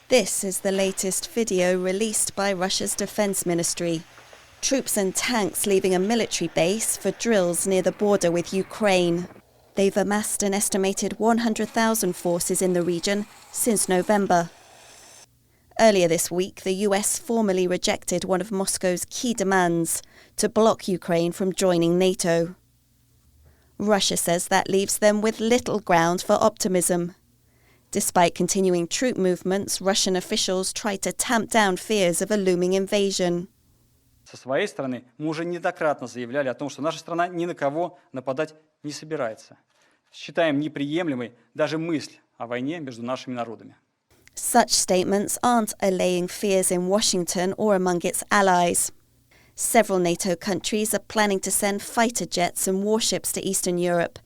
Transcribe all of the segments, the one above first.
This is the latest video released by Russia's defense ministry. Troops and tanks leaving a military base for drills near the border with Ukraine. They've amassed an estimated 100,000 forces in the region since November. Earlier this week, the US formally rejected one of Moscow's key demands to block Ukraine from joining NATO. Russia says that leaves them with little ground for optimism. Despite continuing troop movements, Russian officials try to tamp down fears of a looming invasion. Со своей стороны, мы уже неоднократно заявляли о том, что наша страна ни на кого нападать не собирается. Считаем неприемлемой даже мысль о войне между нашими народами. Such statements aren't allaying fears in Washington or among its allies. Several NATO countries are planning to send fighter jets and warships to Eastern Europe,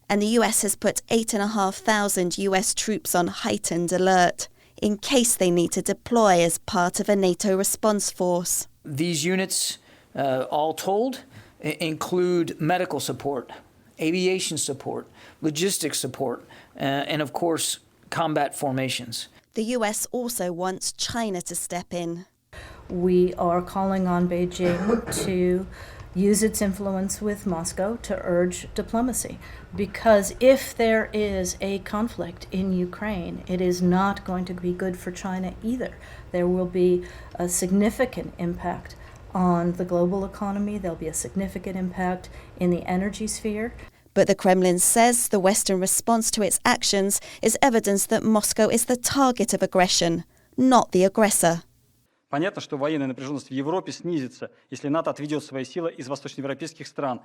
and the US has put 8,500 US troops on heightened alert in case they need to deploy as part of a NATO response force. These units, all told, include medical support, aviation support, logistics support, and of course, combat formations. The US also wants China to step in. We are calling on Beijing to use its influence with Moscow to urge diplomacy. Because if there is a conflict in Ukraine, it is not going to be good for China either. There will be a significant impact on the global economy. There'll be a significant impact in the energy sphere. But the Kremlin says the Western response to its actions is evidence that Moscow is the target of aggression, not the aggressor. Понятно, что военная напряженность в Европе снизится, если НАТО отведет свои силы из восточноевропейских стран.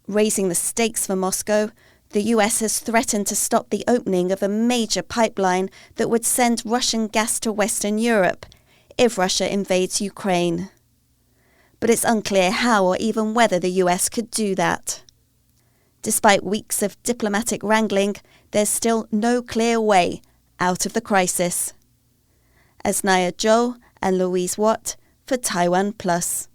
Raising the stakes for Moscow, the US has threatened to stop the opening of a major pipeline that would send Russian gas to Western Europe if Russia invades Ukraine. But it's unclear how or even whether the US could do that. Despite weeks of diplomatic wrangling, there's still no clear way out of the crisis. Asnaya, Chou and Louise for TaiwanPlus.